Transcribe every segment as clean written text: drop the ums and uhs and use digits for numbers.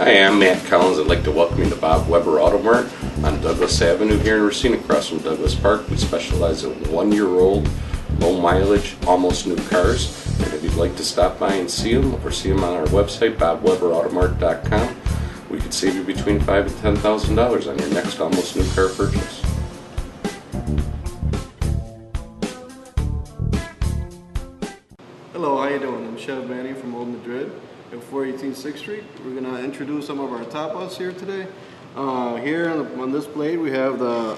Hi, I'm Matt Collins. I'd like to welcome you to Bob Weber Auto Mart on Douglas Avenue here in Racine, across from Douglas Park. We specialize in 1-year-old, low mileage, almost new cars. And if you'd like to stop by and see them, or see them on our website, bobweberautomart.com, we could save you between $5,000 and $10,000 on your next almost new car purchase. Hello, how you doing? I'm Chef Manny from Olde Madrid at 418 6th Street. We're going to introduce some of our tapas here today. Here on this plate we have the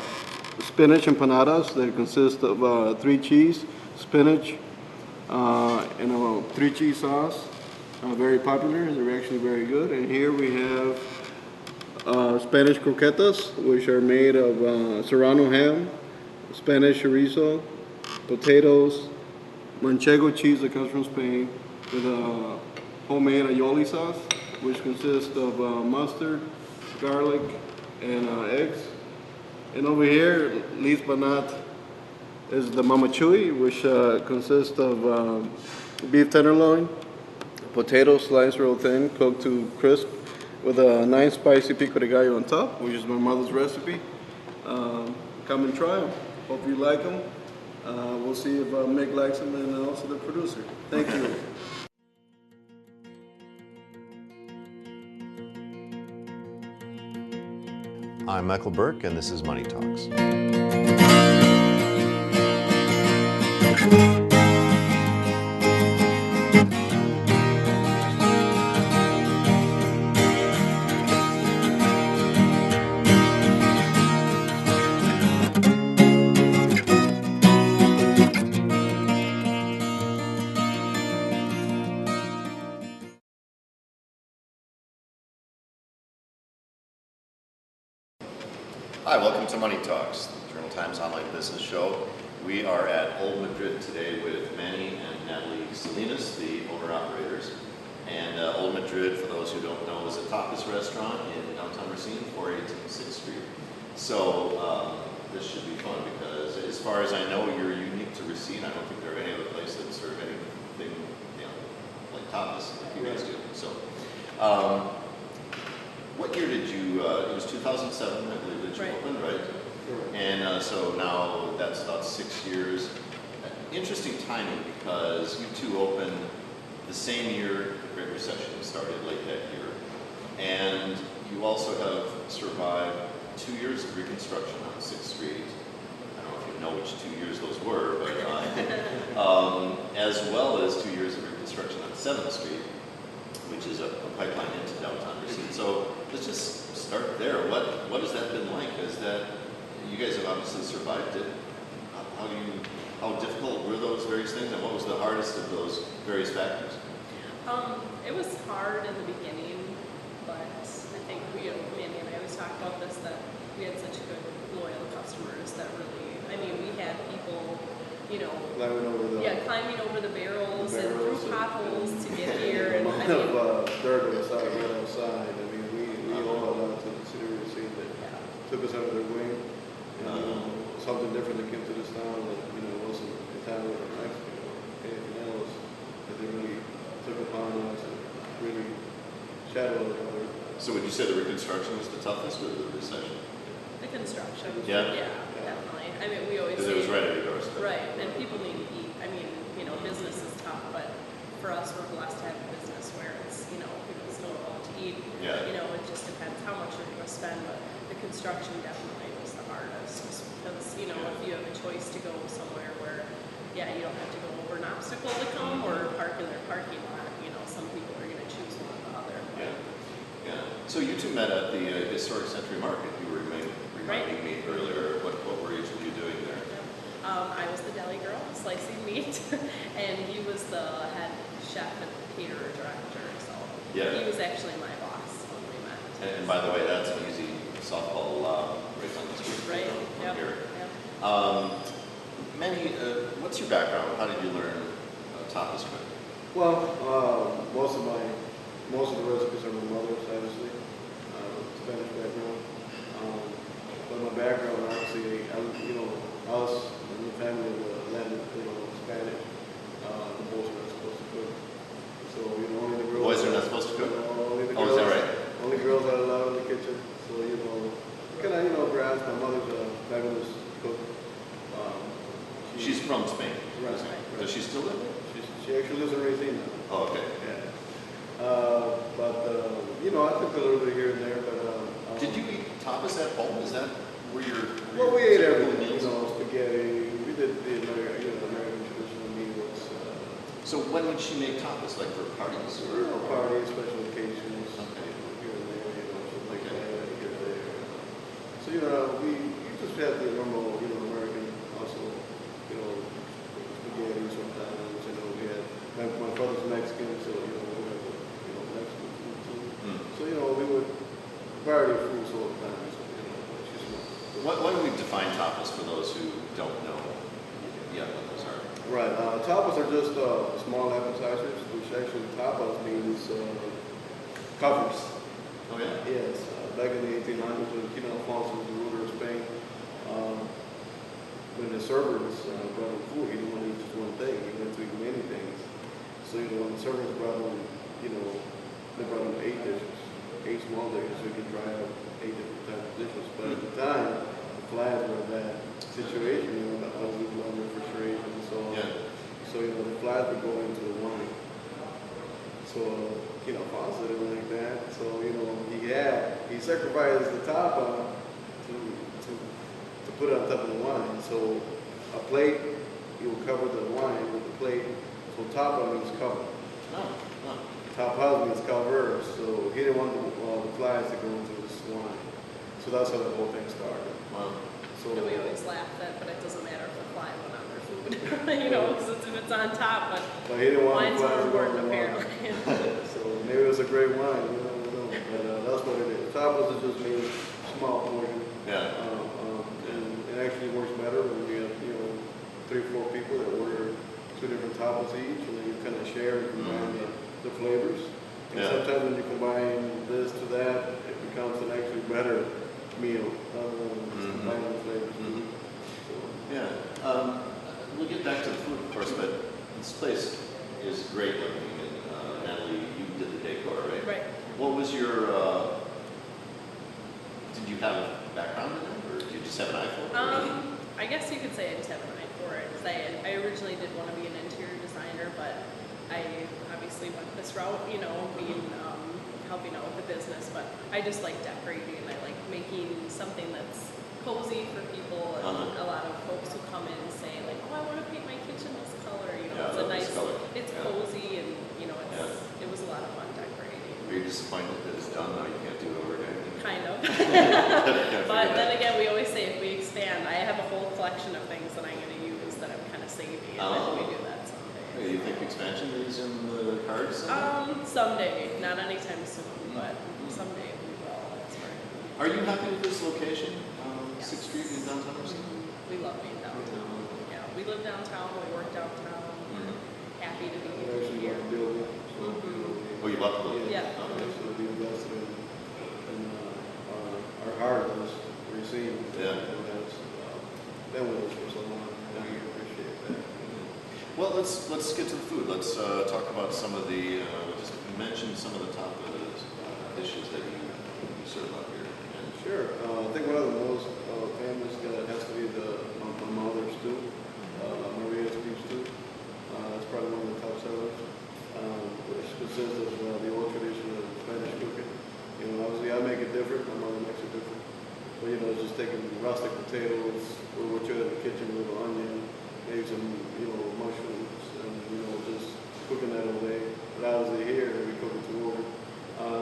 spinach empanadas that consist of 3 cheese, spinach, and a 3 cheese sauce. Very popular, they're actually very good. And here we have Spanish croquetas, which are made of serrano ham, Spanish chorizo, potatoes, manchego cheese that comes from Spain, with a homemade aioli sauce, which consists of mustard, garlic, and eggs. And over here, least but not, is the mamachui, which consists of beef tenderloin, potato sliced real thin, cooked to crisp, with a nice spicy pico de gallo on top, which is my mother's recipe. Come and try them. Hope you like them. We'll see if Mick likes them, and also the producer. Thank you. I'm Michael Burke, and this is Money Talks. Hi, welcome to Money Talks, the Journal Times online business show. We are at Olde Madrid today with Manny and Natalie Salinas, the owner-operators. And Olde Madrid, for those who don't know, is a tapas restaurant in downtown Racine, 418 6th Street. So this should be fun because, as far as I know, you're unique to Racine. I don't think there are any other place that serve anything, like tapas like you guys do. So. What year did you, it was 2007, I believe, that you opened, right? Sure. And so now that's about 6 years. Interesting timing, because you two opened the same year the Great Recession started, late that year. And you also have survived 2 years of reconstruction on 6th Street. I don't know if you know which 2 years those were, but as well as 2 years of reconstruction on 7th Street, which is a pipeline into downtown Racine. So let's just start there. What has that been like? Is that you guys have obviously survived it? How difficult were those various things, and what was the hardest of those various factors? It was hard in the beginning, but I think Manny and I always talk about this, that we had such good loyal customers that really, we had people, climbing over the barrels and through potholes to get here. And Third outside, right outside. We all got out to the city of Racine that took us under their wing. And, something different that came to this town that wasn't Italian or Mexican or anything else, that they really took upon us and really shadowed us. So would you say the reconstruction was the toughest, or the recession? The construction. Yeah, definitely. We always say, because it was right at your doorstep. Right, and people need to eat. Business is tough, but for us, we're blessed to have a business where it's, people still want to eat. Yeah. It just depends how much you're going to spend, but the construction definitely was the hardest, just because, if you have a choice to go somewhere where, you don't have to go over an obstacle to come or park in their parking lot, some people are going to choose one or the other. Yeah. So you two met at the Historic Century Market. You were reminding me earlier. What were each of you doing there? I was the deli girl, slicing meat, and he was the head chef and caterer director, so he was actually my boss when we met. And by the way, that's an easy softball right on the street. Right, from here. Manny, what's your background? How did you learn tapas cooking? Well, most of the recipes are my mother's, obviously, Spanish background. But my background, obviously, us and the family of Latin, Spanish, the boys are not supposed to cook. So, only the girls. Boys are not supposed to cook? Only the girls. Oh, is that right? Only She lives in Racine now. Oh, okay. Yeah. You know, I took a little bit here and there, but. Did you eat tapas at home? Is that where your Well, we ate everything, you meals? know, spaghetti, we did the American traditional meals. So when would she make tapas? Like for parties or? Parties, special occasions, Okay. here and there, you know, something like Okay. that, here and there. So, you know, we just had the normal, you know, American also, you know, spaghetti sometimes, you know, we had, my father's Mexican, so, you know, we had, you know, Mexican food too. Mm. So, you know, we would, variety of foods all the time, so, you know, she's not. Why don't we define tapas for those who don't know yet what those are? Right, tapas are just small appetizers, which actually tapas means covers. Oh yeah. Yes, back in the 1800s when King Alfonso was the ruler of Spain, when the servers brought him food, he didn't want to eat just one thing, he wanted to eat many things. So, you know, when the servers brought him, you know, they brought him 8 dishes, 8 small dishes, so he could try out 8 different types of dishes. But at the time, the flies were in that situation, you know, the ugly under refrigeration and so on. Yeah. So, you know, the flies would go into the wine. So, you know, Alfonso didn't like that. So, you know, he sacrificed the tapa to put it on top of the wine. So, a plate, he would cover the wine with the plate. So, tapa means cover. Oh, oh. Tapas means cover. So, he didn't want the flies to go into this wine. So, that's how the whole thing started. Wow. So, And we always laugh that, but it doesn't matter if the fly went on their food, you know, because if it's on top, but he didn't want wine's the more flies to go in important the wine. apparently. So maybe it was a great wine, you don't know, but that's what it is. Tapas is just means small portion. Yeah. And it actually works better when you have, you know, 3 or 4 people that order 2 different tapas each, and then you kind of share and combine the flavors. And Yeah. sometimes when you combine this to that, it becomes an actually better meal, combining the flavors. Mhm. So, Yeah. We'll get back to the food, of course, but this place is great looking. And Natalie, you did the decor, right? Right. What was your? Did you have a background in it, or did you just have an eye for it? I guess you could say I just have an eye for it, because I originally did want to be an interior designer, but I obviously went this route, you know, being helping out with the business, but I just like decorating, and I like making something that's cozy for people, and a lot of folks who come in say like, oh, I want to paint my kitchen this color, you know, Yeah, it's I a love this nice, color. it's Yeah. cozy, and you know, it was a lot of fun decorating. Were you disappointed that it's done now? You can't do it over again. Kind of. Gotta But figure then that. again, we always say if we expand, I have a whole collection of things that I'm going to use that I'm kind of saving, and then we do that someday. Hey, you think expansion is in the cards? Someday, not anytime soon, but someday we will. That's right. Are you happy with this location, Yes. 6th Street in downtown Merced? We love being downtown. Yeah, we live downtown, we work downtown. Happy to we be actually here. love the building. So, you know, Oh, you love the building? Yeah. Okay. So we invested in our heart was received. Yeah. And that's been with us for so long. And we appreciate that. Well, let's get to the food. Let's talk about some of the. Just mention some of the top dishes that you serve up here. And Sure. I think one of the most famous has to be my mother's stew, Maria's beef stew. It's probably one of the top sellers, which consists of the old tradition of Spanish cooking. You know, obviously I make it different. My mother makes it different. But you know, it's just taking rustic potatoes, or what you have in the kitchen, a little onion, maybe some, you know, mushrooms, and you know, just cooking that all day. But obviously here we cook it to order.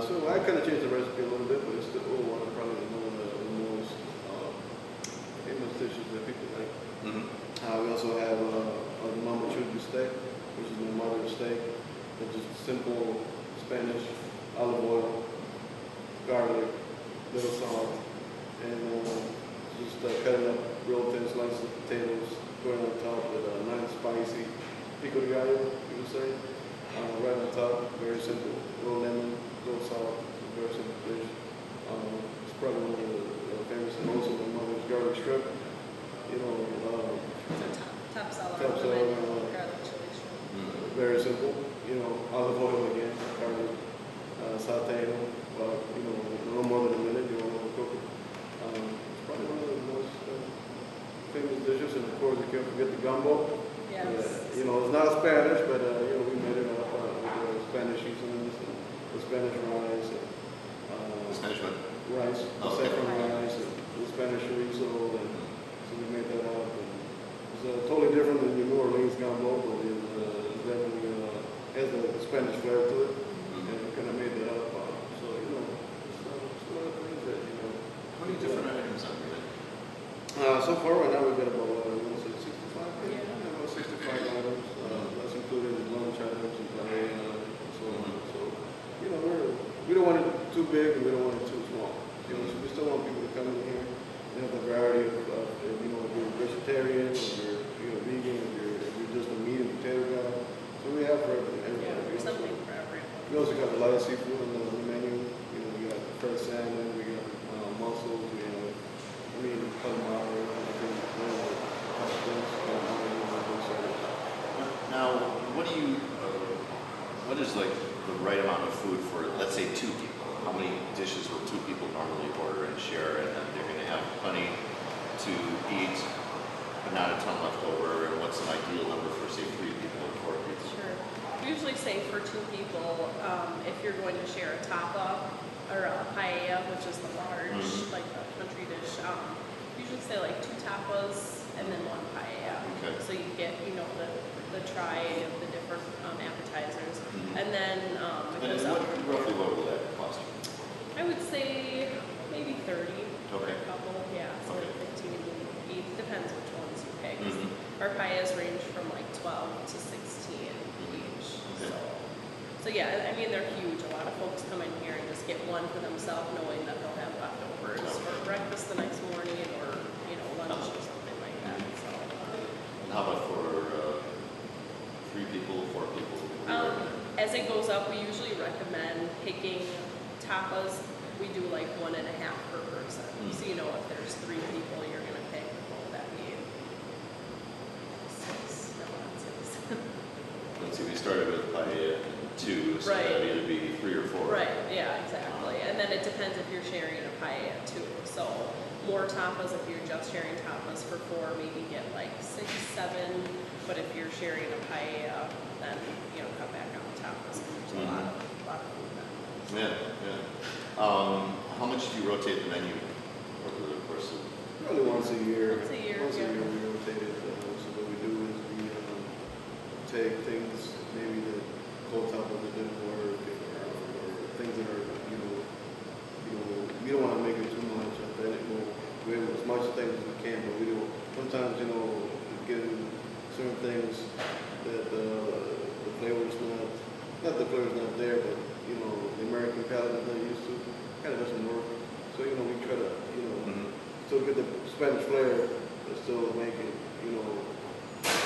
So I kind of changed the recipe a little bit, but it's still probably one of the most famous dishes that people like. We also have a mama chugu steak, which is my mother's steak. It's just simple Spanish olive oil, garlic, little salt, and just cutting up real thin slices of potatoes, going on top with a nice spicy pico de gallo, you would say. Right on top, very simple. A little lemon, a little salt, very simple dish. It's probably one of the famous, and also my mother's garlic strip. You know, So top seller, Top seller, garlic chili shrimp. very simple. You know, olive oil again, garlic, saute them, about, you know, a little more than a minute. You don't overcook it. It's probably one of the most famous dishes, and of course, you can't forget the gumbo. Yes. You know, it's not Spanish, but you know, we seasonings, and the Spanish rice, and, The Spanish one? rice, the Oh, okay. saffron rice, and the Spanish chorizo, and so we made that up. And it's totally different than your New Orleans gumbo, but it's definitely has a Spanish flair to it, and we kind of made that up. So you know, it's a lot of things that you know. How many different items on here? So far right now we've got about I want to say 65. Yeah. About 65 items. That's including lunch items and paella and so on. So you know we don't want it too big and we don't want it too small. You know, so we still want people to come in here and have the variety of you know, if you're vegetarian, if you're vegan, if you're just a meat and potato guy. So we have for everybody. Yeah, You there's know, something so for everyone. we also got a lot of seafood on the menu. You know, we got fresh salmon, we got mussels, we have calamari, Now, what is like the right amount of food for, let's say, 2 people? How many dishes will 2 people normally order and share, and then they're going to have plenty to eat, but not a ton left over? And what's an ideal number for, say, 3 people or 4 people? Sure. We usually say for 2 people, if you're going to share a tapa or a paella, which is the large, like the country dish, usually say like 2 tapas and then 1 paella. Okay. So you get, you know, the try of the different appetizers. And then it And goes up. roughly what will that cost? I would say maybe 30 for Okay. a couple, yeah, so Okay. 15 each, depends which ones you pick. Mhm. Our paellas range from like 12 to 16 each, Okay. so yeah, I mean, they're huge. A lot of folks come in here and just get one for themselves, knowing that they'll have leftovers for breakfast the next morning or, you know, lunch or something like that, so. And how about for 3 people, 4 people? As it goes up, we usually recommend picking tapas. We do like 1.5 per person. So you know, if there's 3 people, you're gonna pick, what would that be? 6? No, not 6. Let's see, we started with paella and 2, so Right. that'd either be 3 or 4. Right, yeah, exactly. And then it depends if you're sharing a paella too. So more tapas, if you're just sharing tapas for 4, maybe get like 6, 7. But if you're sharing a paella, then, you know, cut back on the tapas because there's a lot of food then. Yeah, yeah. How much do you rotate the menu over the course of? Probably once a year. Once a year, Once a yeah. year we rotate it. So what we do is we take things maybe that cold top of that didn't work, or things that are we don't want to make it too much authentic. We have as much things as we can, but we do sometimes getting certain things that the flavor's not the flavor's not there, but the American palate is not used to. Kind of doesn't work. So we try to still get the Spanish flair, but still make it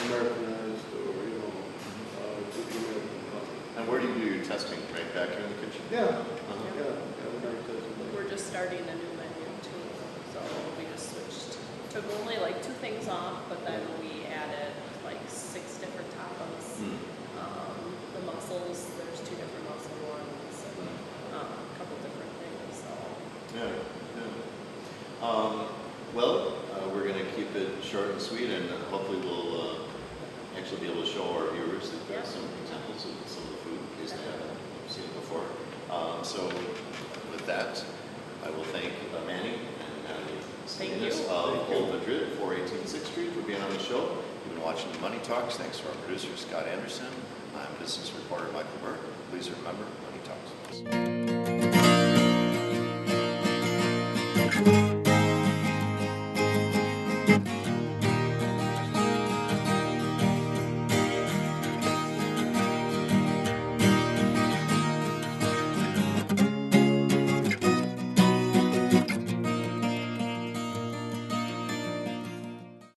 Americanized or to the American palate. And where do you do your testing? Right back here in the kitchen? Yeah, Uh-huh. yeah, we're very tasty. We're just starting a new menu too, so we just switched. Took only like 2 things off, but then we added like 6 different tapas. The mussels, there's 2 different mussel ones, and a couple different things. So Yeah, yeah. We're going to keep it short and sweet, and hopefully we'll actually be able to show our viewers that Yeah. some examples of some of the food in case they haven't seen it before. So with that, I will thank Manny and Natalie Salinas you. of Olde Madrid, 418 6th Street, for being on the show. You've been watching the Money Talks. Thanks to our producer, Scott Anderson. I'm business reporter Michael Burke. Please remember, Money Talks.